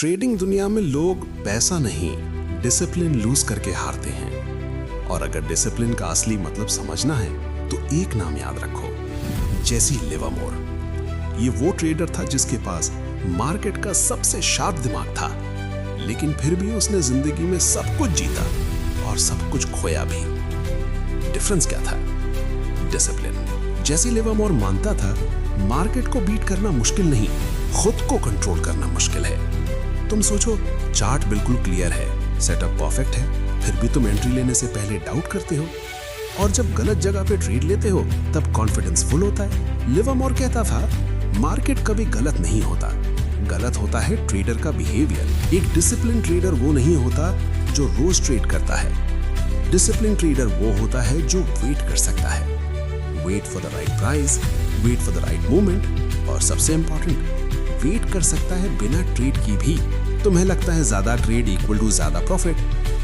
Trading दुनिया में लोग पैसा नहीं, डिसिप्लिन लूज करके हारते हैं। और अगर डिसिप्लिन का असली मतलब समझना है तो एक नाम याद रखो, जेसी लिवरमोर। ये वो ट्रेडर था जिसके पास मार्केट का सबसे शार्प दिमाग था, लेकिन फिर भी उसने जिंदगी में सब कुछ जीता और सब कुछ खोया भी। डिफरेंस क्या था? डिसिप्लिन। जेसी लिवरमोर मानता था मार्केट को बीट करना मुश्किल नहीं, खुद को कंट्रोल करना मुश्किल है। तुम सोचो, चार्ट बिल्कुल क्लियर है, सेटअप परफेक्ट है, फिर भी तुम एंट्री लेने से पहले डाउट करते हो, और जब गलत जगह पे ट्रेड लेते हो तब कॉन्फिडेंस फुल होता है। लिवरमोर कहता था मार्केट कभी गलत नहीं होता, गलत होता है ट्रेडर का बिहेवियर। एक डिसिप्लिन ट्रेडर वो नहीं होता जो रोज ट्रेड करता है। डिसिप्लिन ट्रेडर वो होता है जो वेट कर सकता है, wait for the right price, wait for the right moment, और सबसे इंपॉर्टेंट, वेट कर सकता है बिना ट्रेड की भी। तुम्हें लगता है ज्यादा ट्रेड इक्वल टू ज्यादा प्रॉफिट,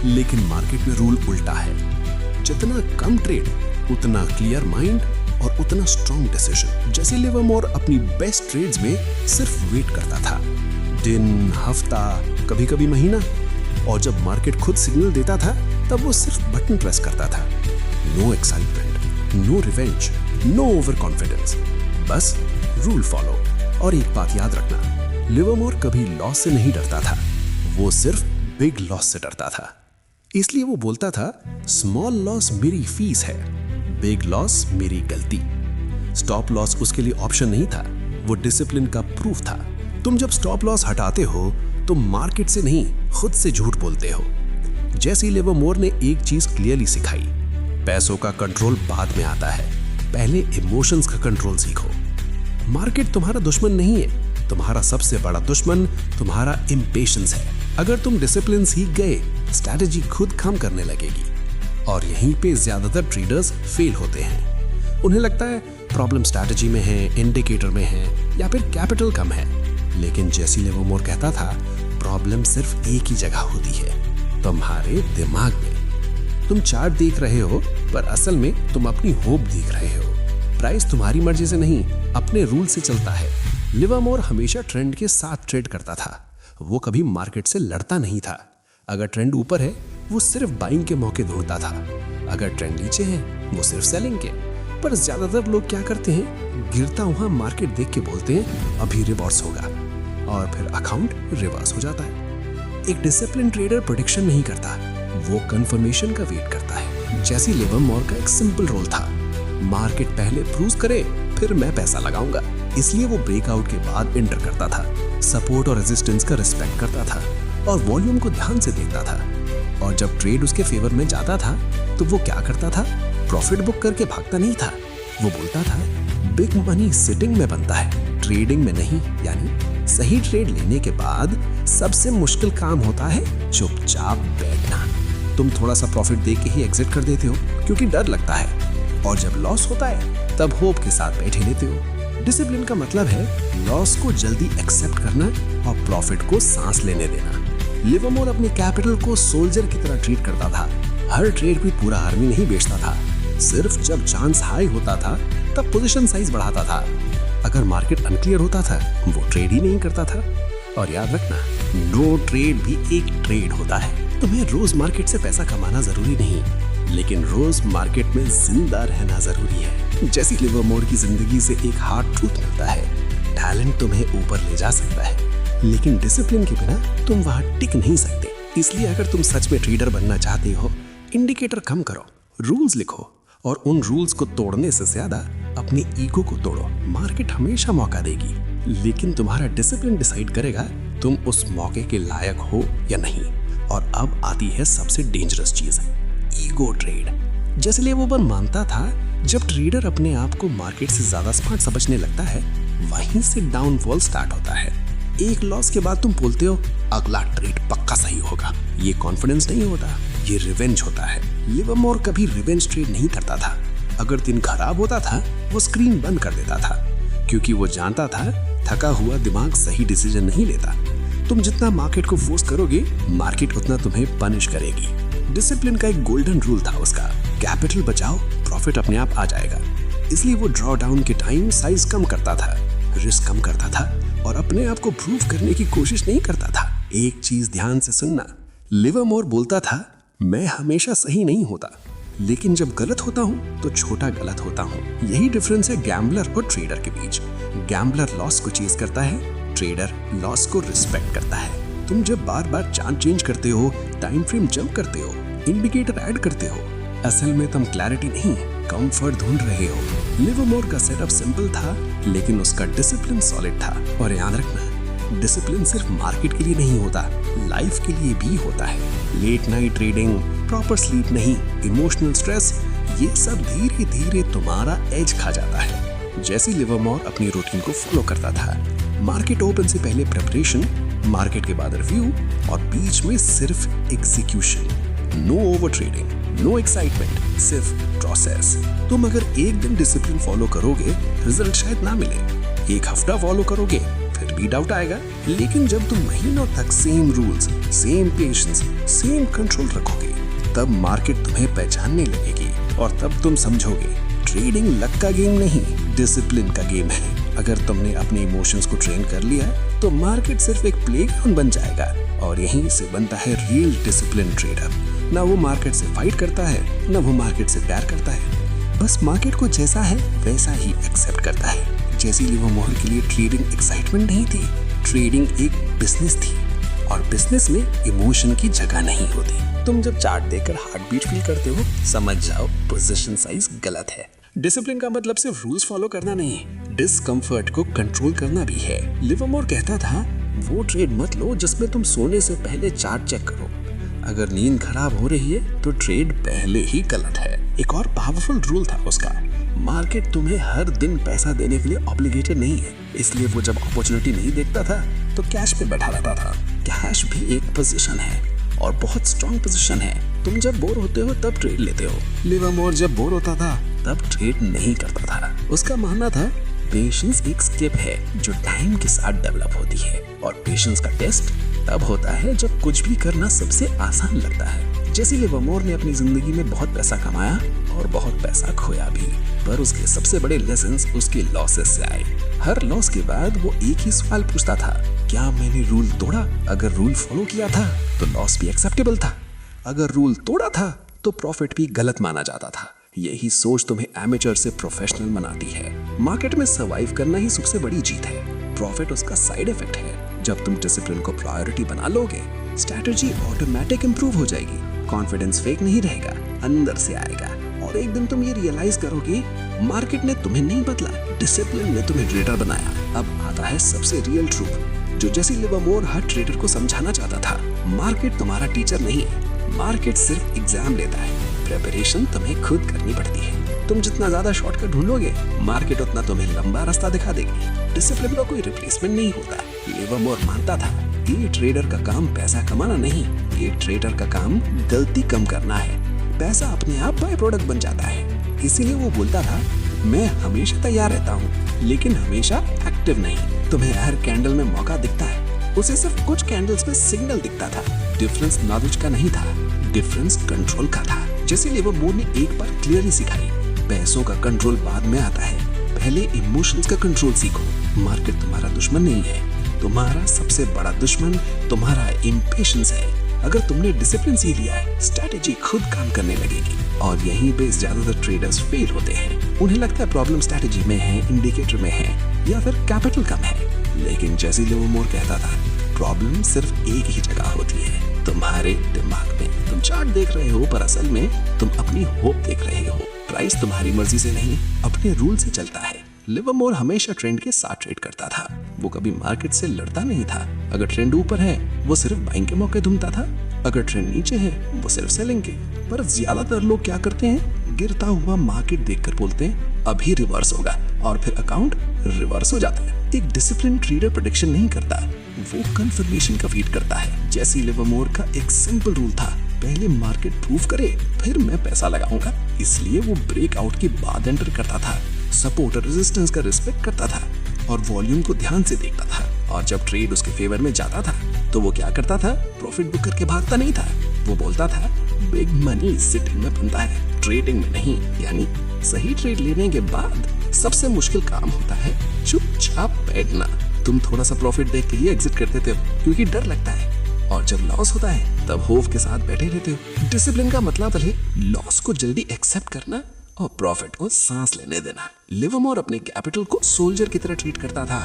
लेकिन मार्केट में रूल उल्टा है। जितना कम ट्रेड उतना क्लियर माइंड और उतना स्ट्रॉन्ग डिसीजन। जेसी लिवरमोर अपनी बेस्ट ट्रेड्स में सिर्फ वेट करता था, दिन, हफ्ता, कभी कभी महीना, और जब मार्केट खुद सिग्नल देता था तब वो सिर्फ बटन प्रेस करता था। No excitement, no revenge, no over confidence, बस रूल फॉलो। और एक बात याद रखना, लिवरमोर कभी लॉस से नहीं डरता था, वो सिर्फ बिग लॉस से डरता था। इसलिए वो बोलता था स्मॉल लॉस मेरी फीस है, बिग लॉस मेरी गलती। स्टॉप लॉस उसके लिए ऑप्शन नहीं था, वो डिसिप्लिन का प्रूफ था। तुम जब स्टॉप लॉस हटाते हो तो मार्केट से नहीं, खुद से झूठ बोलते हो। जेसी लिवरमोर ने एक चीज क्लियरली सिखाई, पैसों का कंट्रोल बाद में आता है, पहले इमोशंस का कंट्रोल सीखो। मार्केट तुम्हारा दुश्मन नहीं है, तुम्हारा सबसे बड़ा दुश्मन तुम्हारा इम्पेशंस है। अगर तुम डिसिप्लिन सीख गए, स्ट्रैटेजी खुद काम करने लगेगी। और यहीं पे ज्यादातर ट्रेडर्स फेल होते हैं। उन्हें लगता है प्रॉब्लम स्ट्रैटेजी में है, इंडिकेटर में है, या फिर कैपिटल कम है। लेकिन जेसी लिवरमोर कहता था प्रॉब्लम सिर्फ एक ही जगह होती है, तुम्हारे दिमाग में। तुम चार्ट देख रहे हो पर असल में तुम अपनी होप देख रहे हो। प्राइस तुम्हारी मर्जी से नहीं, अपने रूल से चलता है। लिवरमोर हमेशा ट्रेंड के साथ ट्रेड करता था, वो कभी मार्केट से लड़ता नहीं था। अगर ट्रेंड ऊपर है वो सिर्फ बाइंग के मौके ढूंढता था, अगर ट्रेंड नीचे है वो सिर्फ सेलिंग के। पर ज्यादातर लोग क्या करते हैं, गिरता हुआ मार्केट देख के बोलते हैं अभी रिवर्स होगा, और फिर अकाउंट रिवर्स हो जाता है। एक डिसिप्लिन ट्रेडर प्रेडिक्शन नहीं करता, वो कंफर्मेशन का वेट करता है। जेसी लिवरमोर का एक सिंपल रोल था, मार्केट पहले प्रूव करे फिर मैं पैसा लगाऊंगा। इसलिए वो ब्रेकआउट के बाद एंटर करता था, सपोर्ट और रेजिस्टेंस का रिस्पेक्ट करता था, और वॉल्यूम को ध्यान से देखता था। और जब ट्रेड उसके फेवर में जाता था तो वो क्या करता था, प्रॉफिट बुक करके भागता नहीं था। वो बोलता था बिग मनी सिटिंग में बनता है, ट्रेडिंग में नहीं। यानी सही ट्रेड लेने के बाद सबसे मुश्किल काम होता है चुपचाप बैठना। तुम थोड़ा सा प्रॉफिट देख के ही एग्जिट कर देते हो क्योंकि डर लगता है, और जब लॉस होता है तब होप के साथ बैठे लेते हो। डिसिप्लिन का मतलब है लॉस को जल्दी एक्सेप्ट करना और प्रॉफिट को सांस लेने देना। लिवरमोर अपने कैपिटल को सोल्जर की तरह ट्रीट करता था। हर ट्रेड भी पूरा आर्मी नहीं बेचता था, सिर्फ जब चांस हाई होता था तब पोजीशन साइज बढ़ाता था। अगर मार्केट अनक्लियर होता था वो ट्रेड ही नहीं करता था। और याद रखना, नो ट्रेड भी एक ट्रेड होता है। तुम्हें रोज मार्केट से पैसा कमाना जरूरी नहीं, लेकिन रोज मार्केट में जिंदा रहना जरूरी है। जेसी लिवरमोर की जिंदगी से एक हार्ड ट्रूथ मिलता है, टैलेंट तुम्हें ऊपर ले जा सकता है, लेकिन डिसिप्लिन के बिना तुम वहां टिक नहीं सकते। इसलिए अगर तुम सच में ट्रेडर बनना चाहते हो, इंडिकेटर कम करो, रूल्स लिखो, और उन रूल्स को तोड़ने से ज्यादा अपनी ईगो को तोड़ो। मार्केट हमेशा मौका देगी, लेकिन तुम्हारा डिसिप्लिन डिसाइड करेगा तुम उस मौके के लायक हो या नहीं। और अब आती है सबसे डेंजरस चीज, ईगो ट्रेड। जेसी लिवरमोर मानता था जब ट्रेडर अपने आप को मार्केट से ज्यादा स्मार्ट समझने लगता है, वहीं से डाउनफॉल स्टार्ट होता है। एक लॉस के बाद तुम बोलते हो अगला ट्रेड पक्का सही होगा। ये कॉन्फिडेंस नहीं होता, ये रिवेंज होता है। लिवरमोर कभी रिवेंज ट्रेड नहीं करता था। अगर दिन खराब होता था वो स्क्रीन बंद कर देता था, क्योंकि वो जानता था थका हुआ दिमाग सही डिसीजन नहीं लेता। तुम जितना मार्केट को फोर्स करोगे, मार्केट उतना तुम्हें पनिश करेगी। डिसिप्लिन का एक गोल्डन रूल था उसका, कैपिटल बचाओ, प्रॉफिट अपने आप आ जाएगा। इसलिए वो ड्रॉ डाउन के टाइम साइज कम करता था, रिस्क कम करता था, और अपने आप को प्रूव करने की कोशिश नहीं करता था। एक चीज ध्यान से सुनना, लिवरमोर बोलता था मैं हमेशा सही नहीं होता, लेकिन जब गलत होता हूँ तो छोटा गलत होता हूँ। यही डिफरेंस है गैम्बलर और ट्रेडर के बीच। गैम्बलर लॉस को चेज करता है, ट्रेडर लॉस को रिस्पेक्ट करता है। तुम जब बार बार चार्ट चेंज करते हो, टाइम फ्रेम जंप करते हो, इंडिकेटर ऐड करते हो, असल में तुम क्लैरिटी नहीं कंफर्ट ढूंढ रहे हो। लिवरमोर का सेटअप सिंपल था, लेकिन उसका डिसिप्लिन सॉलिड था। और याद रखना, डिसिप्लिन सिर्फ मार्केट के लिए नहीं होता, लाइफ के लिए भी होता है। Late night trading, proper sleep नहीं, इमोशनल स्ट्रेस, ये सब धीरे धीरे तुम्हारा एज खा जाता है। जैसे लिवरमोर अपनी रूटीन को फॉलो करता था, मार्केट ओपन से पहले प्रिपरेशन, मार्केट के बाद रिव्यू और बीच में सिर्फ execution. No over trading, no excitement, सिर्फ प्रोसेस। तुम अगर एक दिन डिसिप्लिन फॉलो करोगे, रिजल्ट शायद ना मिले। एक हफ्ता फॉलो करोगे, फिर भी डाउट आएगा। लेकिन जब तुम महीनों तक same rules, same patience, same control रखोगे, तब मार्केट तुम्हें पहचानने लगेगी और तब तुम समझोगे ट्रेडिंग लक का गेम नहीं, डिसिप्लिन का गेम है। अगर तुमने अपने इमोशंस को ट्रेन कर लिया तो मार्केट सिर्फ एक प्लेग्राउंड बन जाएगा और यहीं से बनता है रियल डिसिप्लिन ट्रेडर। ना वो मार्केट से फाइट करता है, ना वो मार्केट से प्यार करता है, बस मार्केट को जैसा है वैसा ही एक्सेप्ट करता है। जैसी लिवरमोर के लिए ट्रेडिंग एक्साइटमेंट नहीं थी, ट्रेडिंग एक बिजनेस थी और बिजनेस में इमोशन की जगह नहीं होती। तुम जब चार्ट देखकर हार्ट बीट फील करते हो, समझ जाओ पोजीशन साइज गलत है। डिसिप्लिन का मतलब सिर्फ रूल्स फॉलो करना नहीं है, डिस्कम्फर्ट को कंट्रोल करना भी है। लिवरमोर कहता था वो ट्रेड मत लो जिसमें तुम सोने से पहले चार्ट चेक करो। अगर नींद खराब हो रही है तो ट्रेड पहले ही गलत है। एक और पावरफुल रूल था उसका, मार्केट तुम्हें हर दिन पैसा देने के लिए ऑब्लिगेटेड नहीं है। इसलिए वो जब अपॉर्चुनिटी नहीं देखता था तो कैश पे बैठा रहता था। कैश भी एक पोजीशन है और बहुत स्ट्रॉन्ग पोजीशन है। तुम जब बोर होते हो तब ट्रेड लेते हो। लिवरमोर जब बोर होता था तब ट्रेड नहीं करता था। उसका मानना था पेशेंस एक स्किल है जो टाइम के साथ डेवलप होती है और पेशेंस का टेस्ट तब होता है जब कुछ भी करना सबसे आसान लगता है। जैसे लिवरमोर ने अपनी जिंदगी में बहुत पैसा कमाया और बहुत पैसा खोया भी, पर उसके सबसे बड़े लेसन्स उसके लॉसेस से आए। हर लॉस के बाद वो एक ही सवाल पूछता था, क्या मैंने रूल तोड़ा? अगर रूल फॉलो किया था तो लॉस भी एक्सेप्टेबल था, अगर रूल तोड़ा था तो प्रॉफिट भी गलत माना जाता था। यही सोच तुम्हें एमेचर से प्रोफेशनल बनाती है। मार्केट में सर्वाइव करना ही सबसे बड़ी जीत है, प्रॉफिट उसका साइड इफेक्ट है। जब तुम डिसिप्लिन को प्रायोरिटी बना लोगे, स्ट्रैटेजी ऑटोमेटिक इंप्रूव हो जाएगी, कॉन्फिडेंस फेक नहीं रहेगा, अंदर से आएगा और एक दिन तुम ये रियलाइज करोगे मार्केट ने तुम्हें नहीं बदला, डिसिप्लिन ने तुम्हें ट्रेडर बनाया। अब आता है सबसे रियल ट्रूथ, जो जैसे लिवरमोर हर ट्रेडर को समझाना चाहता था। मार्केट तुम्हारा टीचर नहीं है, मार्केट सिर्फ एग्जाम लेता है, प्रिपरेशन तुम्हें खुद करनी पड़ती है। तुम जितना ज्यादा शॉर्टकट ढूंढोगे, मार्केट उतना तुम्हें लंबा रास्ता दिखा देगी। डिसिप्लिन का कोई रिप्लेसमेंट नहीं होता। लिवरमोर मानता था ये ट्रेडर का काम पैसा कमाना नहीं, ये ट्रेडर का काम गलती कम करना है। पैसा अपने आप बाय प्रोडक्ट बन जाता है। इसीलिए वो बोलता था मैं हमेशा तैयार रहता हूँ, लेकिन हमेशा एक्टिव नहीं। तुम्हें हर कैंडल में मौका दिखता है, उसे सिर्फ कुछ कैंडल्स में सिग्नल दिखता था। डिफरेंस नॉलेज का नहीं था, डिफरेंस कंट्रोल का था। जैसे लिवरमोर ने एक बार क्लियरली सिखाई, पैसों का कंट्रोल बाद में आता है, पहले इमोशंस का कंट्रोल सीखो। मार्केट तुम्हारा दुश्मन नहीं है, तुम्हारा सबसे बड़ा दुश्मन तुम्हारा इम्पेशंस है। अगर तुमने डिसिप्लिन सीख लिया है, स्ट्रैटेजी खुद काम करने लगेगी और यहीं पे ज्यादातर ट्रेडर्स फेल होते हैं। उन्हें लगता है प्रॉब्लम स्ट्रैटेजी में है, इंडिकेटर में है या फिर कैपिटल कम है। लेकिन जैसे लिवरमोर कहता था, प्रॉब्लम सिर्फ एक ही जगह होती है, तुम्हारे दिमाग में। तुम चार्ट देख रहे हो पर असल में तुम अपनी होप देख रहे हो। प्राइस तुम्हारी मर्जी से नहीं, अपने रूल से चलता है। लिवरमोर हमेशा ट्रेंड के साथ ट्रेड करता था, वो कभी मार्केट से लड़ता नहीं था। अगर ट्रेंड ऊपर है वो सिर्फ बाइंग के मौके ढूंढता था, अगर ट्रेंड नीचे है वो सिर्फ सेलिंग के। पर ज्यादातर लोग क्या करते हैं, गिरता हुआ मार्केट देखकर बोलते हैं अभी रिवर्स होगा और फिर अकाउंट रिवर्स हो जाता है। एक डिसिप्लिन ट्रेडर प्रेडिक्शन नहीं करता, वो कंफर्मेशन का वेट करता है। जैसे लिवरमोर का एक सिंपल रूल था, पहले मार्केट प्रूव करे फिर मैं पैसा लगाऊंगा। इसलिए वो ब्रेकआउट के बाद एंटर करता था, सपोर्ट और रेजिस्टेंस का रिस्पेक्ट करता था और वॉल्यूम को ध्यान से देखता था। और जब ट्रेड उसके फेवर में जाता था तो वो क्या करता था, प्रॉफिट बुक करके भागता नहीं था। वो बोलता था बिग मनी सिटिंग में बनता है, ट्रेडिंग में नहीं। यानी सही ट्रेड लेने के बाद सबसे मुश्किल काम होता है चुपचाप बैठना। तुम थोड़ा सा प्रॉफिट देख के ही एग्जिट करते थे क्योंकि डर लगता है, और जब लॉस होता है तब होफ के साथ बैठे रहते हो। डिसिप्लिन का मतलब है लॉस को जल्दी एक्सेप्ट करना और प्रॉफिट को सांस लेने देना। लिवरमोर अपने कैपिटल को सोल्जर की तरह ट्रीट करता था।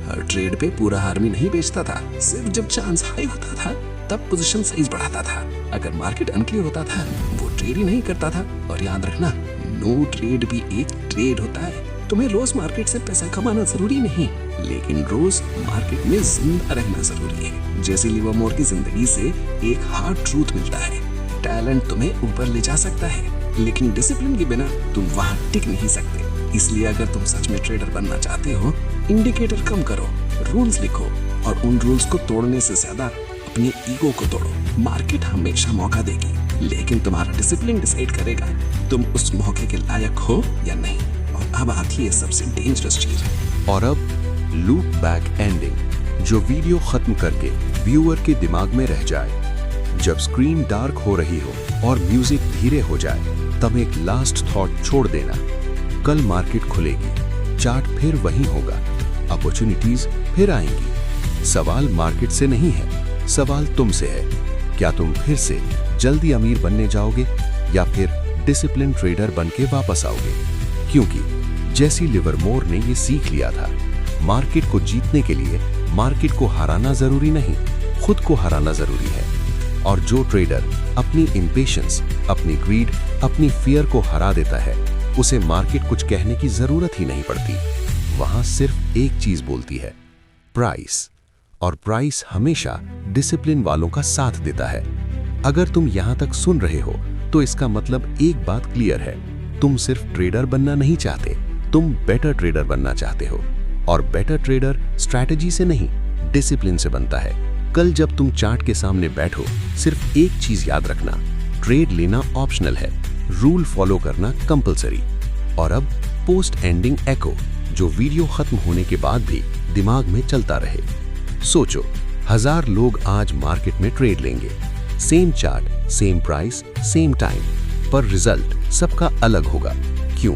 हर ट्रेड पे पूरा आर्मी नहीं बेचता था, सिर्फ जब चांस हाई होता था तब पोजीशन साइज बढ़ाता था। अगर मार्केट अनक्लियर होता था वो ट्रेड ही नहीं करता था। और याद रखना, नो ट्रेड भी एक ट्रेड होता है। तुम्हें रोज मार्केट से पैसा कमाना जरूरी नहीं, लेकिन रोज मार्केट में जिंदा रहना जरूरी है। जैसे लिवरमोर की जिंदगी से एक हार्ड ट्रूथ मिलता है, टैलेंट तुम्हें ऊपर ले जा सकता है, लेकिन डिसिप्लिन के बिना तुम वहां टिक नहीं सकते। इसलिए अगर तुम सच में ट्रेडर बनना चाहते हो, इंडिकेटर कम करो, रूल्स लिखो और उन रूल्स को तोड़ने से ज्यादा अपने ईगो को तोड़ो। मार्केट हमेशा मौका देगी, लेकिन तुम्हारा डिसिप्लिन डिसाइड करेगा तुम उस मौके के लायक हो या नहीं। और अब आती है सबसे डेंजरस चीज। और अब लूप बैक एंडिंग, जो वीडियो खत्म करके व्यूअर के दिमाग में रह जाए। जब स्क्रीन डार्क हो रही हो और म्यूजिक धीरे हो जाए, तब एक लास्ट थॉट छोड़ देना। कल मार्केट खुलेगी, चार्ट फिर वही होगा, अपॉर्चुनिटीज फिर आएंगी। सवाल मार्केट से नहीं है, सवाल तुमसे है। क्या तुम फिर से जल्दी अमीर बनने जाओगे या फिर डिसिप्लिन ट्रेडर बन के वापस आओगे? क्योंकि जैसी लिवरमोर ने ये सीख लिया था, मार्केट को जीतने के लिए मार्केट को हराना जरूरी नहीं, खुद को हराना जरूरी है। और जो ट्रेडर अपनी इम्पेशंस, अपनी ग्रीड, अपनी फियर को हरा देता है, उसे मार्केट कुछ कहने की जरूरत ही नहीं पड़ती। वहां सिर्फ एक चीज बोलती है, प्राइस। और प्राइस हमेशा डिसिप्लिन वालों का साथ देता है। अगर तुम यहां तक सुन रहे हो तो इसका मतलब एक बात क्लियर है, तुम सिर्फ ट्रेडर बनना नहीं चाहते, तुम बेटर ट्रेडर बनना चाहते हो। और बेटर ट्रेडर स्ट्रैटेजी से नहीं, डिसिप्लिन से बनता है। कल जब तुम चार्ट के सामने बैठो, सिर्फ एक चीज याद रखना, ट्रेड लेना ऑप्शनल है, रूल फॉलो करना कंपलसरी। और अब पोस्ट एंडिंग एको, जो वीडियो खत्म होने के बाद भी दिमाग में चलता रहे। सोचो, 1000 लोग आज मार्केट में ट्रेड लेंगे, same chart, same price, same time, पर रिजल्ट सबका अलग होगा। क्यों?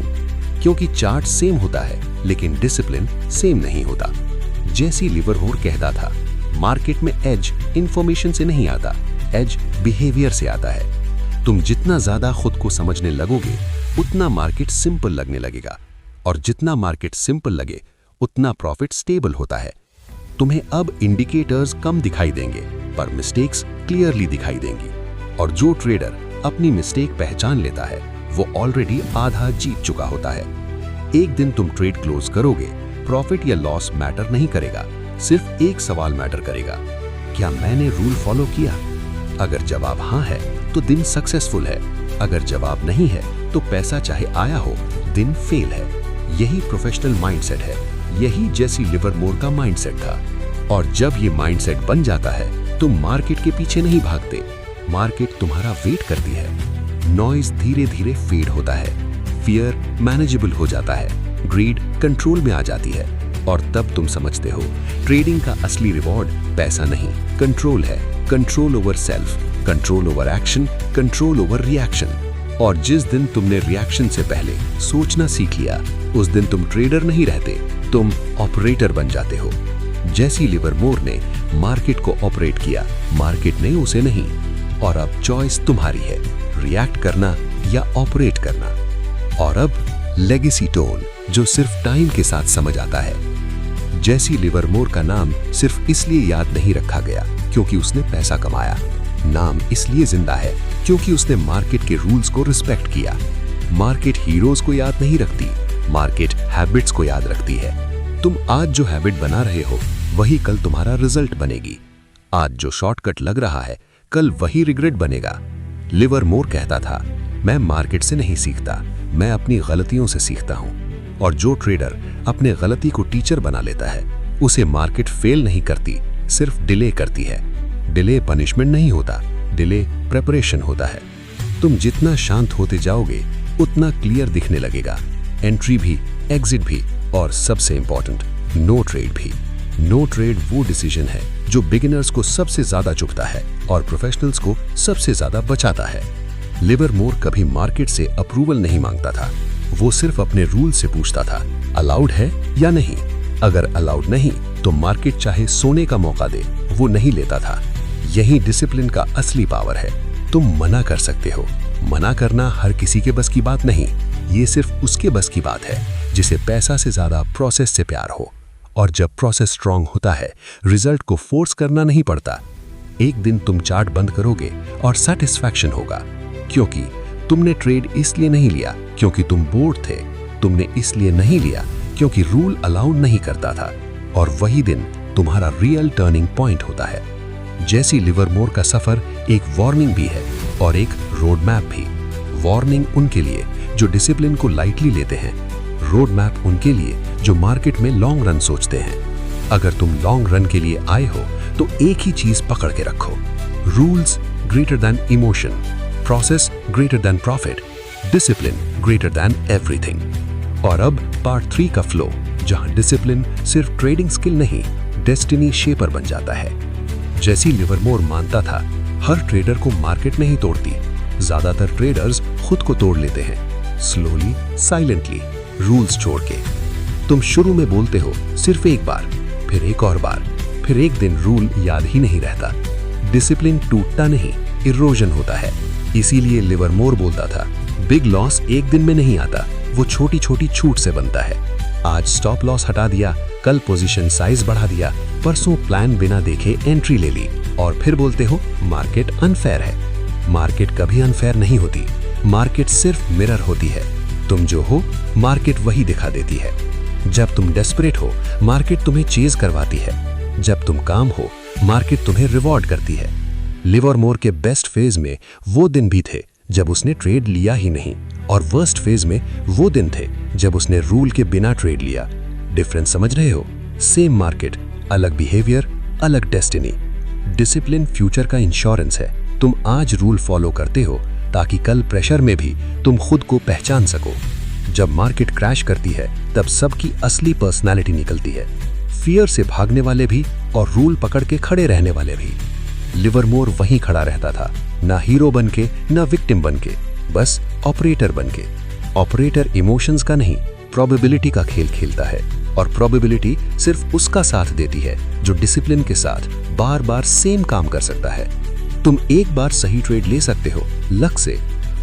क्योंकि चार्ट सेम होता है, लेकिन डिसिप्लिन सेम नहीं होता। जैसी लिवरमोर कहता था, मार्केट में एज इंफॉर्मेशन से नहीं आता, एज बिहेवियर से आता है। तुम जितना ज्यादा खुद को समझने लगोगे, उतना मार्केट सिंपल लगने लगेगा। और जितना मार्केट सिंपल लगे, उतना प्रॉफिट स्टेबल होता है। तुम्हें अब इंडिकेटर्स कम दिखाई देंगे, पर मिस्टेक्स क्लियरली दिखाई देंगी। और जो ट्रेडर अपनी मिस्टेक पहचान लेता है, वो ऑलरेडी आधा जीत चुका होता है। एक दिन तुम ट्रेड क्लोज करोगे, प्रॉफिट या लॉस मैटर नहीं करेगा, सिर्फ एक सवाल मैटर करेगा, क्या मैंने रूल फॉलो किया? अगर जवाब हाँ है तो दिन सक्सेसफुल है, अगर जवाब नहीं है तो पैसा चाहे आया हो, दिन फेल है। यही प्रोफेशनल माइंडसेट है, यही जैसी लिवरमोर का माइंडसेट था। और जब ये माइंडसेट बन जाता है, तुम मार्केट के पीछे नहीं भागते, मार्केट तुम्हारा वेट करती है। नॉइज धीरे धीरे फेड होता है, फियर मैनेजेबल हो जाता है, ग्रीड कंट्रोल में आ जाती है। और तब तुम समझते हो, ट्रेडिंग का असली रिवॉर्ड पैसा नहीं, कंट्रोल है। Control over self, control over action, control over reaction. और जिस दिन तुमने रिएक्शन से पहले सोचना सीख लिया, उस दिन तुम ट्रेडर नहीं रहते, तुम ऑपरेटर बन जाते हो। जैसी लिवरमोर ने मार्केट को ऑपरेट किया, मार्केट ने उसे नहीं। और अब चॉइस तुम्हारी है, रिएक्ट करना या ऑपरेट करना। और अब लेगेसी टोन, जो सिर्फ टाइम के साथ समझ आता है। जैसी लिवरमोर का नाम सिर्फ इसलिए याद नहीं रखा गया क्योंकि उसने पैसा कमाया, नाम इसलिए जिंदा है क्योंकि उसने मार्केट के रूल्स को रिस्पेक्ट किया। मार्केट हीरोज को याद नहीं रखती, मार्केट हैबिट्स को याद रखती है। तुम आज जो हैबिट बना रहे हो, वही कल तुम्हारा रिजल्ट बनेगी। आज जो शॉर्टकट लग रहा है, कल वही रिग्रेट बनेगा। लिवरमोर कहता था, मैं मार्केट से नहीं सीखता, मैं अपनी गलतियों से सीखता हूं। और जो ट्रेडर अपने गलती को टीचर बना लेता है, उसे मार्केट फेल नहीं करती, सिर्फ डिले करती है। डिले पनिशमेंट नहीं होता, डिले प्रेपरेशन होता है। तुम जितना शांत होते जाओगे, उतना क्लियर दिखने लगेगा, एंट्री भी, एग्जिट भी, और सबसे इंपॉर्टेंट, नो ट्रेड भी। नो ट्रेड वो डिसीजन है जो बिगिनर्स को सबसे ज्यादा चुभता है और प्रोफेशनल्स को सबसे ज्यादा बचाता है। लिवरमोर कभी मार्केट से अप्रूवल नहीं मांगता था, वो सिर्फ अपने रूल से पूछता था, अलाउड है या नहीं। अगर अलाउड नहीं तो मार्केट चाहे सोने का मौका दे, वो नहीं लेता था। यही डिसिप्लिन का असली पावर है। तुम मना कर सकते हो। मना करना हर किसी के बस की बात नहीं, ये सिर्फ उसके बस की बात है जिसे पैसा से ज्यादा प्रोसेस से प्यार हो। और जब प्रोसेस स्ट्रांग होता है, रिजल्ट को फोर्स करना नहीं पड़ता। एक दिन तुम चार्ट बंद करोगे और सेटिस्फैक्शन होगा, क्योंकि तुमने ट्रेड इसलिए नहीं लिया क्योंकि तुम बोर्ड थे, तुमने इसलिए नहीं लिया क्योंकि रूल अलाउड नहीं करता था। और वही दिन तुम्हारा रियल टर्निंग पॉइंट होता है। जैसी लिवरमोर का सफर एक वार्निंग भी है और एक रोड मैप भी। वार्निंग उनके लिए जो डिसिप्लिन को लाइटली लेते हैं, रोड मैप उनके लिए जो मार्केट में लॉन्ग रन सोचते हैं। अगर तुम लॉन्ग रन के लिए आए हो तो एक ही चीज पकड़ के रखो, rules greater than emotion, process greater than profit, discipline greater than everything. और अब पार्ट 3 का फ्लो, जहां डिसिप्लिन सिर्फ ट्रेडिंग स्किल नहीं, डेस्टिनी शेपर बन जाता है। जैसी लिवरमोर मानता था, हर ट्रेडर को मार्केट नहीं तोड़ती, ज्यादातर ट्रेडर्स खुद को तोड़ लेते हैं, स्लोली, साइलेंटली, रूल्स छोड़ के। तुम शुरू में बोलते हो सिर्फ एक बार, फिर एक और बार, फिर एक दिन रूल याद ही नहीं रहता। डिसिप्लिन टूटता नहीं, इरोजन होता है। इसीलिए लिवरमोर बोलता था, बिग लॉस एक दिन में नहीं आता, वो छोटी छोटी छूट से बनता है। आज स्टॉप लॉस हटा दिया, कल पोजीशन साइज बढ़ा दिया, परसों प्लान बिना देखे एंट्री ले ली, और फिर बोलते हो मार्केट अनफेयर है। मार्केट कभी अनफेयर नहीं होती, मार्केट सिर्फ मिरर होती है। तुम जो हो, मार्केट वही दिखा देती है। जब तुम डेस्परेट हो, मार्केट तुम्हें चेज करवाती है। जब तुम काम हो, मार्केट तुम्हें रिवॉर्ड करती है। लिवरमोर के बेस्ट फेज में वो दिन भी थे जब उसने ट्रेड लिया ही नहीं, और वर्स्ट फेज में वो दिन थे जब उसने रूल के बिना ट्रेड लिया। डिफरेंस समझ रहे हो? सेम मार्केट, अलग बिहेवियर, अलग डेस्टिनी। डिसिप्लिन फ्यूचर का इंश्योरेंस है। तुम आज रूल फॉलो करते हो ताकि कल प्रेशर में भी तुम खुद को पहचान सको। जब मार्केट क्रैश करती है, तब सबकी असली पर्सनालिटी निकलती है, फियर से भागने वाले भी और रूल पकड़ के खड़े रहने वाले भी। लिवरमोर वहीं खड़ा रहता था, ना हीरो बन के, ना विक्टिम बन के, बस ऑपरेटर बन के। ऑपरेटर इमोशंस का नहीं, प्रोबेबिलिटी का खेल खेलता है, और प्रोबेबिलिटी सिर्फ उसका साथ देती है जो डिसिप्लिन के साथ बार बार सेम काम कर सकता है। तुम एक बार सही ट्रेड ले सकते हो लक से,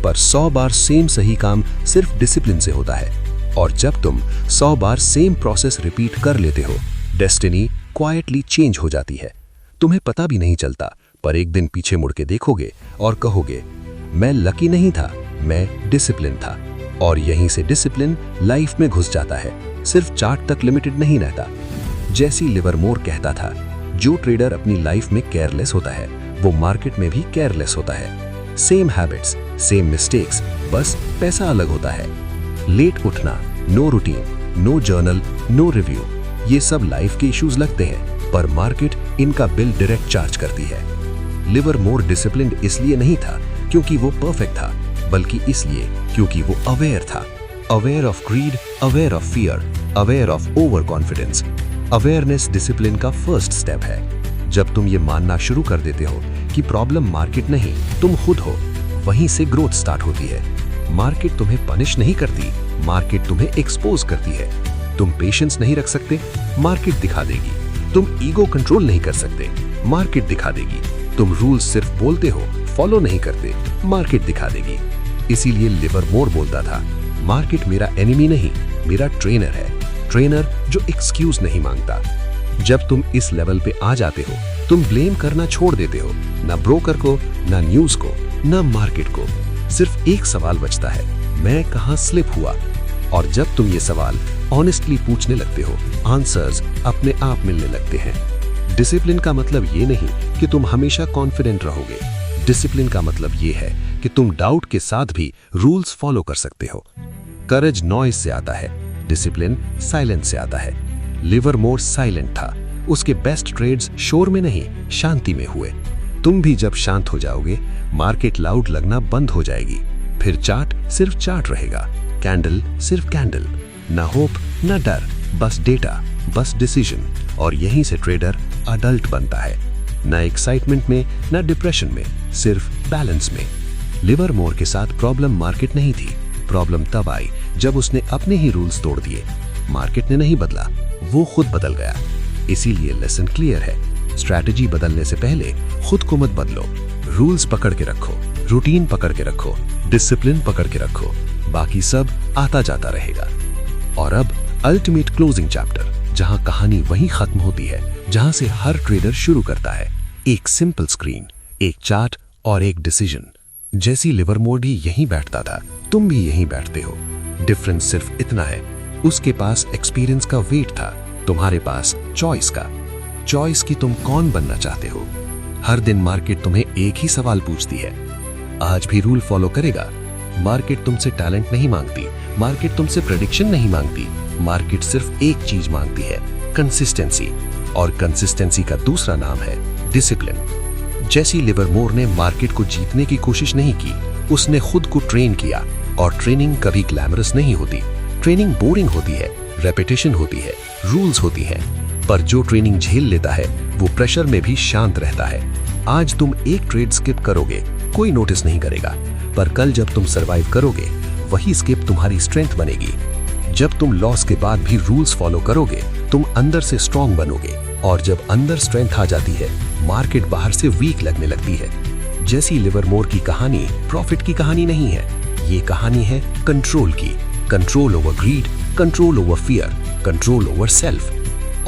पर 100 बार सेम सही काम सिर्फ डिसिप्लिन से होता है। और जब तुम 100 बार सेम प्रोसेस रिपीट कर लेते हो, डेस्टिनी क्वाइटली चेंज हो जाती है। तुम्हें पता भी नहीं चलता, पर एक दिन पीछे मुड़ के देखोगे और कहोगे, मैं लकी नहीं था, मैं डिसिप्लिन था। और यहीं से डिसिप्लिन लाइफ में घुस जाता है, सिर्फ चार्ट तक लिमिटेड नहीं रहता। जैसी लिवरमोर कहता था, जो ट्रेडर अपनी लाइफ में केयरलेस होता है, वो मार्केट में भी केयरलेस होता है। सेम हैबिट्स, सेम मिस्टेक्स, बस पैसा अलग होता है। लेट उठना, no routine, no journal, no review, ये सब लाइफ के इश्यूज लगते हैं, पर मार्केट इनका बिल डायरेक्ट चार्ज करती है। लिवरमोर डिसिप्लिन्ड इसलिए नहीं था क्योंकि वो परफेक्ट था, बल्कि इसलिए क्योंकि वो अवेयर था। Aware of greed, aware of fear, aware of over confidence. Awareness discipline का फर्स्ट स्टेप है। जब तुम ये मानना शुरू कर देते हो कि प्रॉब्लम मार्केट नहीं, तुम खुद हो, वहीं से ग्रोथ स्टार्ट होती है। मार्केट तुम्हें पनिश नहीं करती, मार्केट तुम्हें एक्सपोज करती है। तुम पेशेंस नहीं रख सकते, मार्केट दिखा देगी। तुम ईगो कंट्रोल नहीं कर सकते, मार्केट दिखा देगी। तुम रूल्स सिर्फ बोलते हो, फॉलो नहीं करते, मार्केट दिखा देगी। इसीलिए लिवरमोर बोलता था, मार्केट मेरा एनिमी नहीं, मेरा ट्रेनर है, ट्रेनर जो एक्सक्यूज नहीं मांगता। जब तुम इस लेवल पे आ जाते हो, तुम ब्लेम करना छोड़ देते हो, ना ब्रोकर को, ना न्यूज को, ना मार्केट को। सिर्फ एक सवाल बचता है, मैं कहां स्लिप हुआ? और जब तुम ये सवाल ऑनेस्टली पूछने लगते हो, आंसर्स अपने आप मिलने लगते हैं। डिसिप्लिन का मतलब ये नहीं कि तुम हमेशा कॉन्फिडेंट रहोगे। डिसिप्लिन का मतलब ये है कि तुम डाउट के साथ भी रूल्स फॉलो कर सकते हो। करेज नॉइज से आता है, डिसिप्लिन साइलेंस से आता है। लिवरमोर साइलेंट था, उसके बेस्ट ट्रेड्स शोर में नहीं, शांति में हुए। तुम भी जब शांत हो जाओगे, मार्केट लाउड लगना बंद हो जाएगी। फिर चार्ट सिर्फ चार्ट रहेगा, कैंडल सिर्फ कैंडल, ना होप ना डर, बस डेटा, बस डिसीजन। और यहीं से ट्रेडर अडल्ट बनता है, ना एक्साइटमेंट में, ना डिप्रेशन में, सिर्फ बैलेंस में। लिवरमोर के साथ प्रॉब्लम मार्केट नहीं थी, प्रॉब्लम तब आई जब उसने अपने ही रूल्स तोड़ दिए। मार्केट ने नहीं बदला, वो खुद बदल गया। इसीलिए लेसन क्लियर है, स्ट्रैटेजी बदलने से पहले खुद को मत बदलो, रूल्स पकड़ के रखो, रूटीन पकड़ के रखो, डिसिप्लिन पकड़ के रखो, बाकी सब आता जाता रहेगा। और अब अल्टीमेट क्लोजिंग चैप्टर, जहां कहानी वहीं खत्म होती है जहां से हर ट्रेडर शुरू करता है। एक सिंपल स्क्रीन, एक चार्ट और एक डिसीजन। जैसी लिवरमोर भी यहीं बैठता था, तुम भी यहीं बैठते हो। डिफरेंस सिर्फ इतना है, उसके पास एक्सपीरियंस का वेट था, तुम्हारे पास चॉइस का। चॉइस की तुम कौन बनना चाहते हो। हर दिन मार्केट तुम्हें एक ही सवाल पूछती है, आज भी रूल फॉलो करेगा। मार्केट तुमसे टैलेंट नहीं मांगती, मार्केट तुमसे प्रेडिक्शन नहीं मांगती, मार्केट सिर्फ एक चीज मांगती है, कंसिस्टेंसी। और कंसिस्टेंसी का दूसरा नाम है डिसिप्लिन। जैसी लिवरमोर ने मार्केट को जीतने की कोशिश नहीं की, उसने खुद को ट्रेन किया। और ट्रेनिंग कभी ग्लैमरस नहीं होती, ट्रेनिंग बोरिंग होती है, रेपिटेशन होती है, रूल्स होती है। पर जो ट्रेनिंग झेल लेता है वो प्रेशर में भी शांत रहता है। आज तुम एक ट्रेड स्किप करोगे, कोई नोटिस नहीं करेगा, पर कल जब तुम सरवाइव करोगे, वही स्किप तुम्हारी स्ट्रेंथ बनेगी। जब तुम लॉस के बाद भी रूल्स फॉलो करोगे, तुम अंदर से स्ट्रांग बनोगे। और जब अंदर स्ट्रेंथ आ जाती है, मार्केट बाहर से वीक लगने लगती है। जैसी लिवरमोर की कहानी प्रॉफिट की कहानी नहीं है, ये कहानी है कंट्रोल की। Control over greed, control over fear, control over self.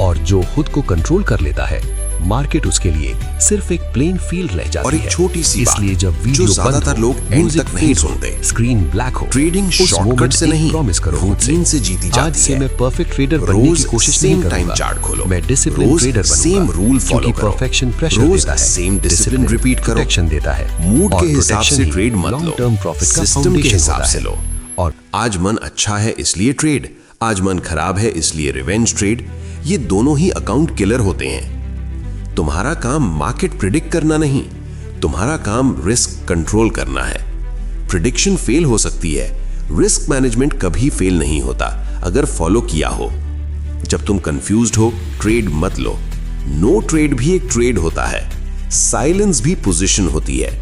और जो खुद को कंट्रोल कर लेता है, मार्केट उसके लिए सिर्फ एक प्लेन फील्ड रह जाती है। और एक छोटी सी बात, इसलिए जब जो वीडियो ज्यादातर लोग एंड तक नहीं सुनते, स्क्रीन ब्लैक हो, ट्रेडिंग शॉर्टकट से नहीं, प्रॉमिस करो रूटीन से जीती जाती है। आज से मैं परफेक्ट ट्रेडर बनने रोज की कोशिश सेम नहीं टाइम करूंगा। चार्ट खोलो, मैं डिसिप्लिन रोज ट्रेडर बनूंगा, सेम रूल फॉलो क्योंकि करो, परफेक्शन प्रेशर रोज देता है, सेम डिसिप्लिन रिपीट करो, प्रोटेक्शन देता है, मूड और के हिसाब से protection ही ट्रेड मत long लो, term profit का सिस्टम के foundation हिसाब होता से है। लो। और आज मन अच्छा है इसलिए ट्रेड, आज मन खराब है इसलिए रिवेंज ट्रेड, ये दोनों ही अकाउंट किलर होते हैं। तुम्हारा काम मार्केट प्रिडिक्ट करना नहीं, तुम्हारा काम रिस्क कंट्रोल करना है। प्रिडिक्शन फेल हो सकती है, रिस्क मैनेजमेंट कभी फेल नहीं होता अगर फॉलो किया हो। जब तुम कंफ्यूज्ड हो, ट्रेड मत लो। नो ट्रेड भी एक ट्रेड होता है, साइलेंस भी पोजीशन होती है।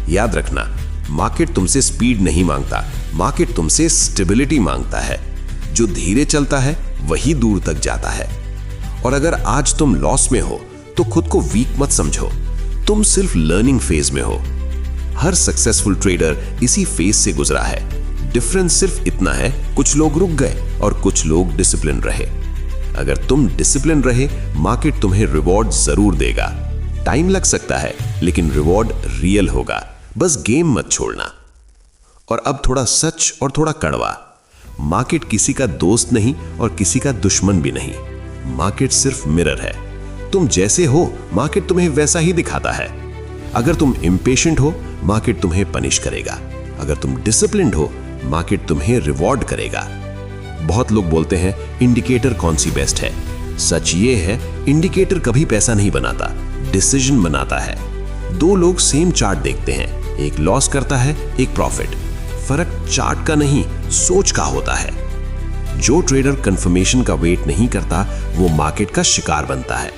याद रखना, मार्केट तुमसे स्पीड नहीं मांगता, मार्केट तुमसे स्टेबिलिटी मांगता है। जो धीरे चलता है वही दूर तक जाता है। और अगर आज तुम लॉस में हो तो खुद को वीक मत समझो, तुम सिर्फ लर्निंग फेज में हो। हर सक्सेसफुल ट्रेडर इसी फेज से गुजरा है। डिफरेंस सिर्फ इतना है, कुछ लोग रुक गए और कुछ लोग डिसिप्लिन रहे। अगर तुम डिसिप्लिन रहे, मार्केट तुम्हें रिवॉर्ड जरूर देगा। टाइम लग सकता है लेकिन रिवॉर्ड रियल होगा, बस गेम मत छोड़ना। और अब थोड़ा सच और थोड़ा कड़वा, मार्केट किसी का दोस्त नहीं और किसी का दुश्मन भी नहीं। मार्केट सिर्फ मिरर है, तुम जैसे हो मार्केट तुम्हें वैसा ही दिखाता है। अगर तुम इम्पेशेंट हो, मार्केट तुम्हें पनिश करेगा। अगर तुम डिसिप्लिन्ड हो, मार्केट तुम्हें रिवॉर्ड करेगा। बहुत लोग बोलते हैं इंडिकेटर कौन सी बेस्ट है। सच ये है, इंडिकेटर कभी पैसा नहीं बनाता, डिसीजन बनाता है। दो लोग सेम चार्ट देखते हैं, एक लॉस करता है, एक प्रॉफिट। फर्क चार्ट का नहीं, सोच का होता है। जो ट्रेडर कंफर्मेशन का वेट नहीं करता, वो मार्केट का शिकार बनता है।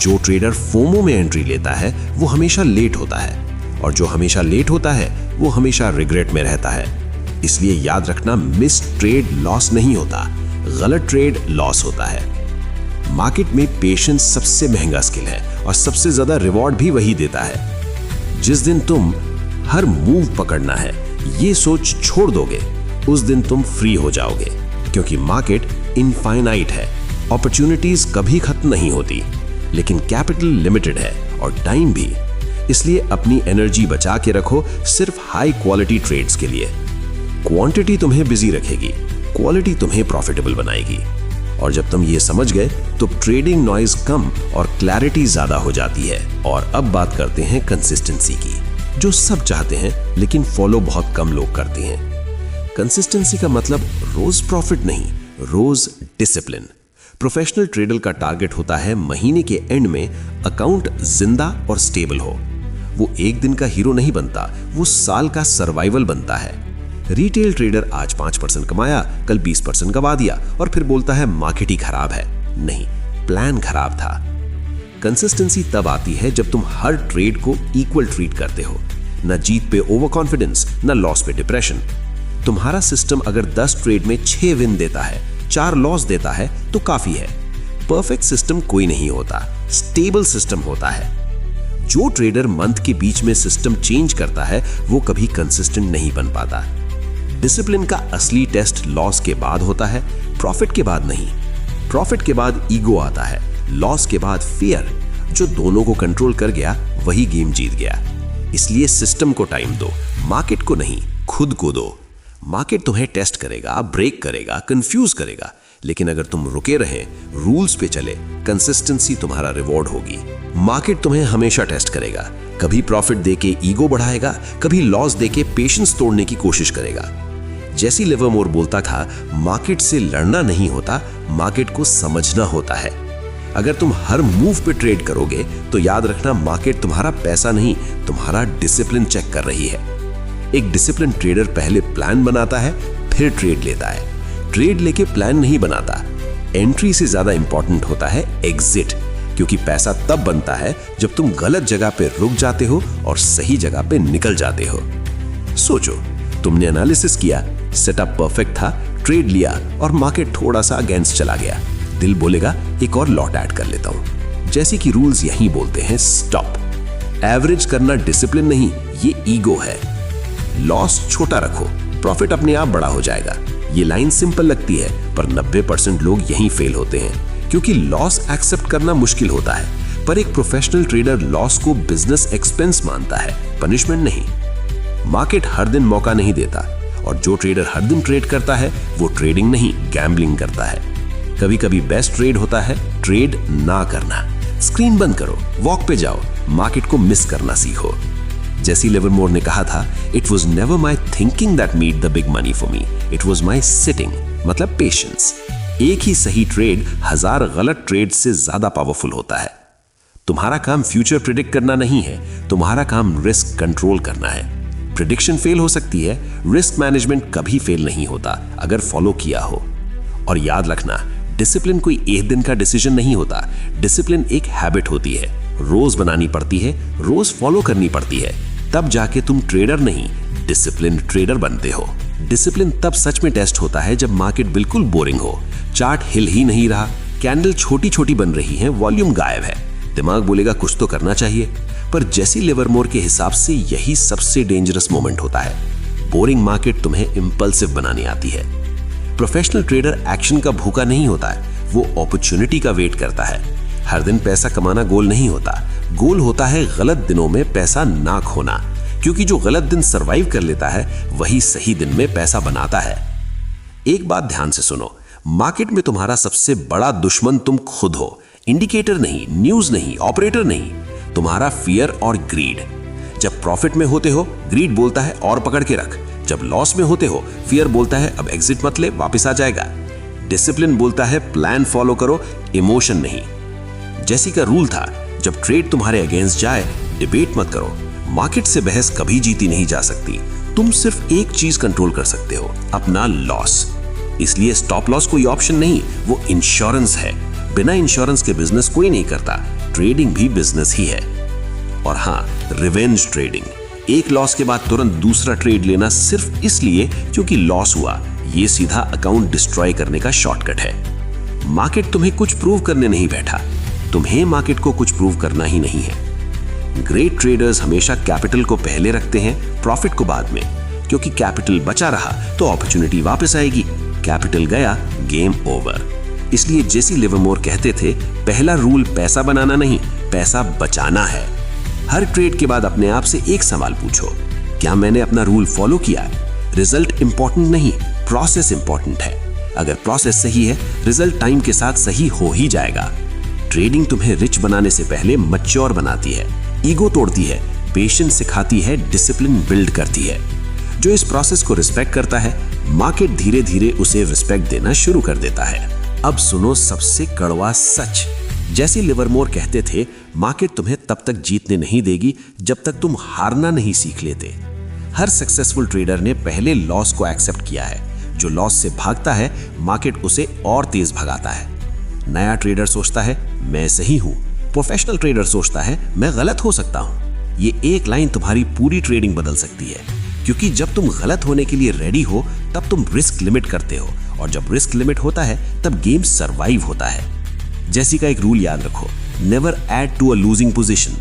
जो ट्रेडर फोमो में एंट्री लेता है, वो हमेशा लेट होता है। और जो हमेशा लेट होता है, वो हमेशा रिग्रेट में रहता है। इसलिए याद रखना, मिस ट्रेड लॉस नहीं होता, गलत ट्रेड लॉस होता है। मार्केट में पेशेंस सबसे महंगा स्किल है और सबसे ज्यादा रिवॉर्ड भी वही देता है। जिस दिन तुम हर मूव पकड़ना है ये सोच छोड़ दोगे, उस दिन तुम फ्री हो जाओगे। क्योंकि मार्केट इनफाइनाइट है, अपॉर्चुनिटीज कभी खत्म नहीं होती, लेकिन कैपिटल लिमिटेड है और टाइम भी। इसलिए अपनी एनर्जी बचा के रखो सिर्फ हाई क्वालिटी ट्रेड्स के लिए। क्वांटिटी तुम्हें बिजी रखेगी, क्वालिटी तुम्हें प्रॉफिटेबल बनाएगी। और जब तुम ये समझ गए तो ट्रेडिंग नॉइज कम और क्लैरिटी ज्यादा हो जाती है। और अब बात करते हैं कंसिस्टेंसी की, जो सब चाहते हैं लेकिन फॉलो बहुत कम लोग करते हैं। कंसिस्टेंसी का मतलब रोज प्रॉफिट नहीं, रोज डिसिप्लिन। प्रोफेशनल ट्रेडर का टारगेट होता है महीने के एंड में अकाउंट जिंदा और स्टेबल हो। वो एक दिन का हीरो नहीं बनता, वो साल का सर्वाइवल बनता है। रिटेल ट्रेडर आज 5% कमाया, कल 20% गवा दिया और फिर बोलता है मार्केट ही खराब है। नहीं, प्लान खराब था। कंसिस्टेंसी तब आती है जब तुम हर ट्रेड को इक्वल ट्रीट करते हो, न जीत पे ओवर कॉन्फिडेंस, न लॉस पे डिप्रेशन। तुम्हारा सिस्टम अगर 10 ट्रेड में 6 विन देता है, 4 लॉस देता है तो काफी है। परफेक्ट सिस्टम कोई नहीं होता, स्टेबल सिस्टम होता है। जो ट्रेडर मंथ के बीच में सिस्टम चेंज करता है वो कभी कंसिस्टेंट नहीं बन पाता। डिसिप्लिन का असली टेस्ट लॉस के बाद होता है, प्रॉफिट के बाद नहीं। प्रॉफिट के बाद ईगो आता है, लॉस के बाद फियर। जो दोनों को कंट्रोल कर गया वही गेम जीत गया। इसलिए सिस्टम को टाइम दो, मार्केट को नहीं, खुद को दो। मार्केट तुम्हें टेस्ट करेगा, ब्रेक करेगा, कंफ्यूज करेगा, लेकिन अगर तुम रुके रहे, रूल्स पे चले, कंसिस्टेंसी तुम्हारा रिवॉर्ड होगी। मार्केट तुम्हें हमेशा टेस्ट करेगा, कभी प्रॉफिट देके ईगो बढ़ाएगा, कभी लॉस देके पेशेंस तोड़ने की कोशिश करेगा। जैसी लिवरमोर बोलता था, मार्केट से लड़ना नहीं होता, मार्केट को समझना होता है। अगर तुम हर मूव पे ट्रेड करोगे तो याद रखना, मार्केट तुम्हारा पैसा नहीं, तुम्हारा डिसिप्लिन चेक कर रही है। एक डिसिप्लिन ट्रेडर पहले प्लान बनाता है, फिर ट्रेड लेता है। ट्रेड लेके प्लान नहीं बनाता। एंट्री से ज्यादा इंपॉर्टेंट होता है एग्जिट, क्योंकि पैसा तब बनता है जब तुम गलत जगह पे रुक जाते हो और सही जगह पे निकल जाते हो। सोचो, तुमने एनालिसिस किया, सेटअप परफेक्ट था, ट्रेड लिया और मार्केट थोड़ा सा अगेंस्ट चला गया। दिल बोलेगा एक और लॉट ऐड कर लेता हूं। जैसे कि रूल्स यही बोलते हैं, स्टॉप। एवरेज करना डिसिप्लिन नहीं, ये ईगो है। लॉस छोटा रखो, प्रॉफिट अपने आप बड़ा हो जाएगा। ये लाइन सिंपल लगती है, पर 90% लोग यहीं फेल होते हैं, क्योंकि लॉस एक्सेप्ट करना मुश्किल होता है। पर एक प्रोफेशनल ट्रेडर लॉस को बिजनेस एक्सपेंस मानता है, पनिशमेंट नहीं। मार्केट हर दिन मौका नहीं देता, और जो ट्रेडर हर दिन ट्रेड करता है वो ट्रेडिंग नहीं, गैम्बलिंग करता है। कभी कभी बेस्ट ट्रेड होता है ट्रेड ना करना। स्क्रीन बंद करो, वॉक पे जाओ, मार्केट को मिस करना सीखो। जैसी लिवरमोर ने कहा था, it was never my thinking that made the big money for me, it was my sitting, मतलब पेशेंस। एक ही सही ट्रेड 1000 गलत ट्रेड से ज्यादा पावरफुल होता है। तुम्हारा काम फ्यूचर प्रिडिक्ट करना नहीं है, तुम्हारा काम रिस्क कंट्रोल करना है। प्रिडिक्शन फेल हो सकती है, रिस्क मैनेजमेंट कभी फेल नहीं होता अगर फॉलो किया हो। और याद रखना, डिसिप्लिन कोई एक दिन का डिसीजन नहीं होता। डिसिप्लिन एक हैबिट होती है, रोज बनानी पड़ती है, रोज फॉलो करनी पड़ती है, तब जाके तुम ट्रेडर नहीं, डिसिप्लिन ट्रेडर बनते हो। डिसिप्लिन तब सच में टेस्ट होता है जब मार्केट बिल्कुल बोरिंग हो, चार्ट हिल ही नहीं रहा, कैंडल छोटी छोटी बन रही है, वॉल्यूम गायब है। दिमाग बोलेगा कुछ तो करना चाहिए, पर जैसी लिवरमोर के हिसाब से यही सबसे डेंजरस मोमेंट होता है। बोरिंग मार्केट तुम्हें इंपल्सिव बनानी आती है। प्रोफेशनल ट्रेडर एक्शन का भूखा नहीं होता है, वो अपॉर्चुनिटी का वेट करता है। हर दिन पैसा कमाना गोल नहीं होता, गोल होता है गलत दिनों में पैसा ना खोना, क्योंकि जो गलत दिन सरवाइव कर लेता है वही सही दिन में पैसा बनाता है। एक बात ध्यान से सुनो, मार्केट में तुम्हारा सबसे बड़ा दुश्मन तुम खुद हो, इंडिकेटर नहीं, न्यूज नहीं, ऑपरेटर नहीं, तुम्हारा फियर और ग्रीड। जब प्रॉफिट में होते हो, ग्रीड बोलता है और पकड़ के रख। जब लॉस में होते हो, फियर बोलता है अब एग्जिट मत ले, वापस आ जाएगा। डिसिप्लिन बोलता है प्लान फॉलो करो, इमोशन नहीं। जैसी का रूल था, जब ट्रेड तुम्हारे अगेंस्ट जाए, डिबेट मत करो। मार्केट से बहस कभी जीती नहीं जा सकती। तुम सिर्फ एक चीज कंट्रोल कर सकते हो, अपना लॉस। इसलिए स्टॉप लॉस कोई ऑप्शन नहीं, वो इंश्योरेंस है। बिना इंश्योरेंस के बिजनेस कोई नहीं करता, ट्रेडिंग भी बिजनेस ही है। और हाँ, रिवेंज ट्रेडिंग, एक लॉस के बाद तुरंत दूसरा ट्रेड लेना सिर्फ इसलिए क्योंकि लॉस हुआ, ये सीधा अकाउंट डिस्ट्रॉय करने का शॉर्टकट है। मार्केट तुम्हें कुछ प्रूव करने नहीं बैठा, तुम्हें मार्केट को कुछ प्रूव करना ही नहीं है। ग्रेट ट्रेडर्स हमेशा कैपिटल को पहले रखते हैं, प्रॉफिट को बाद में, क्योंकि कैपिटल बचा रहा तो अपॉर्चुनिटी वापस आएगी, कैपिटल गया, गेम ओवर। इसलिए जेसी लिवरमोर कहते थे, पहला रूल पैसा बनाना नहीं, पैसा बचाना है। हर ट्रेड के बाद अपने आप से एक सवाल पूछो, क्या मैंने अपना रूल फॉलो किया? रिजल्ट इंपॉर्टेंट नहीं, प्रोसेस इंपॉर्टेंट है। अगर प्रोसेस सही है, रिजल्ट टाइम के साथ सही हो ही जाएगा। ट्रेडिंग तुम्हें रिच बनाने से पहले मैच्योर बनाती है, ईगो तोड़ती है, पेशेंस सिखाती है, डिसिप्लिन बिल्ड करती है। जो इस प्रोसेस को रिस्पेक्ट करता है, मार्केट धीरे धीरे उसे रिस्पेक्ट देना शुरू कर देता है। अब सुनो सबसे कड़वा सच। जैसे लिवरमोर कहते थे, मार्केट तुम्हें तब तक जीतने नहीं देगी जब तक तुम हारना नहीं सीख लेते। हर सक्सेसफुल ट्रेडर ने पहले लॉस को एक्सेप्ट किया है। जो लॉस से भागता है, मार्केट उसे और तेज भगाता है। नया ट्रेडर सोचता है मैं सही हूं, प्रोफेशनल ट्रेडर सोचता है मैं गलत हो सकता हूं। ये एक लाइन तुम्हारी पूरी ट्रेडिंग बदल सकती है, क्योंकि जब तुम गलत होने के लिए रेडी हो तब तुम रिस्क लिमिट करते हो, और जब रिस्क लिमिट होता है तब गेम सरवाइव होता है। जैसी का एक रूल याद रखो, never add to a losing position.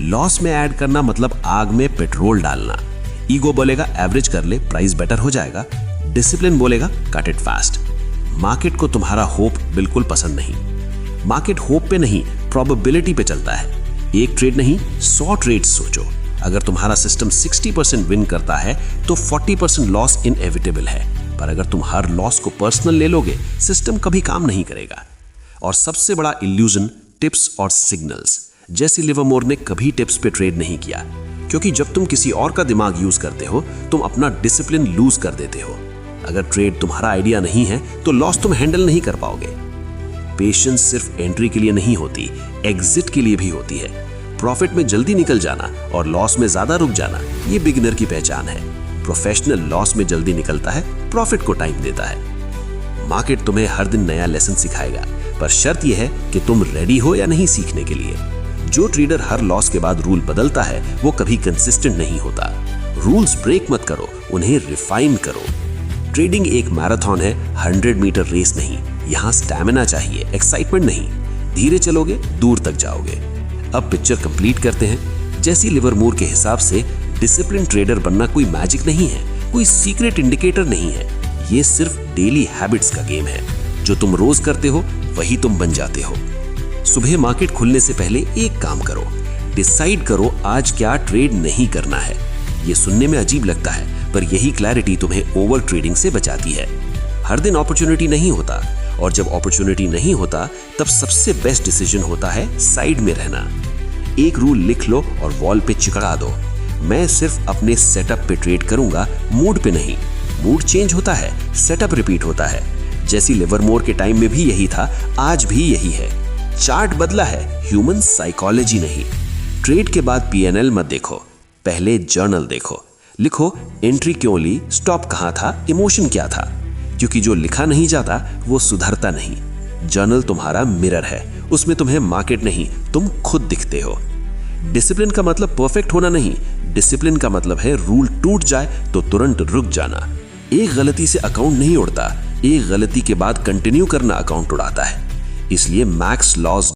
Loss में ऐड करना मतलब आग में पेट्रोल डालना। ईगो बोलेगा एवरेज कर ले, प्राइस बेटर हो जाएगा। डिसिप्लिन बोलेगा कट इट फास्ट। मार्केट को तुम्हारा होप बिल्कुल पसंद नहीं। मार्केट होप पे नहीं, प्रोबेबिलिटी पे चलता है। एक ट्रेड नहीं, 100 ट्रेड्स सोचो। अगर तुम्हारा सिस्टम 60% विन करता है तो 40% लॉस इनएविटेबल है। पर अगर तुम हर लॉस को पर्सनल ले लोगे, सिस्टम कभी काम नहीं करेगा। और सबसे बड़ा इल्यूजन, टिप्स और सिग्नल्स। जैसी लिवरमोर ने कभी टिप्स पे ट्रेड नहीं किया, क्योंकि जब तुम किसी और का दिमाग यूज करते हो, तुम अपना डिसिप्लिन लूज कर देते हो। अगर ट्रेड तुम्हारा आइडिया नहीं है तो लॉस तुम हैंडल नहीं कर पाओगे। पेशेंस सिर्फ एंट्री के लिए नहीं होती, एग्जिट के लिए भी होती है। प्रॉफिट में जल्दी निकल जाना और लॉस में ज्यादा रुक जाना, ये बिगिनर की पहचान है। प्रोफेशनल लॉस में जल्दी निकलता है, प्रॉफिट को टाइम देता है। मार्केट तुम्हें हर दिन नया लेसन सिखाएगा, पर शर्त यह है कि तुम रेडी हो या नहीं सीखने के लिए। जो ट्रेडर हर लॉस के बाद रूल बदलता है वो कभी कंसिस्टेंट नहीं होता। रूल्स ब्रेक मत करो, उन्हें रिफाइन करो। ट्रेडिंग एक मैराथन है, 100 मीटर रेस नहीं। यहाँ स्टैमिना चाहिए, एक्साइटमेंट नहीं। धीरे चलोगे, दूर तक जाओगे। अब पिक्चर कंप्लीट करते हैं। जैसी लिवरमोर के हिसाब से डिसिप्लिन ट्रेडर बनना कोई मैजिक नहीं है, कोई सीक्रेट इंडिकेटर नहीं है। ये सिर्फ डेली हैबिट्स का गेम है। जो तुम रोज करते हो वही तुम बन जाते हो। सुबह मार्केट खुलने से पहले एक काम करो, डिसाइड करो आज क्या ट्रेड नहीं करना है। ये सुनने में अजीब लगता है, पर यही क्लैरिटी तुम्हें ओवर ट्रेडिंग से बचाती है। हर दिन अपॉर्चुनिटी नहीं होता, और जब अपॉर्चुनिटी नहीं होता तब सबसे बेस्ट डिसीजन होता है साइड में रहना। एक रूल लिख लो और वॉल पे चिपका दो, मैं सिर्फ अपने सेटअप पे ट्रेड करूंगा, मूड पे नहीं। मूड चेंज होता है, सेटअप रिपीट होता है। जैसी लिवरमोर के टाइम में भी यही था, आज भी यही है। चार्ट बदला है, ह्यूमन साइकोलॉजी नहीं। ट्रेड के बाद पीएनएल मत देखो, पहले जर्नल देखो। लिखो एंट्री क्यों ली, स्टॉप कहां था, इमोशन क्या था। क्योंकि जो लिखा नहीं जाता वो सुधरता नहीं। जर्नल तुम्हारा मिरर है, उसमें तुम्हें मार्केट नहीं, तुम खुद दिखते हो। डिसिप्लिन का मतलब परफेक्ट होना नहीं, डिसिप्लिन का मतलब है रूल टूट जाए तो तुरंत रुक जाना। एक गलती से अकाउंट नहीं उड़ता, एक गलती के बाद कंटिन्यू करना अकाउंट उड़ाता है। इसलिए मैक्स लॉस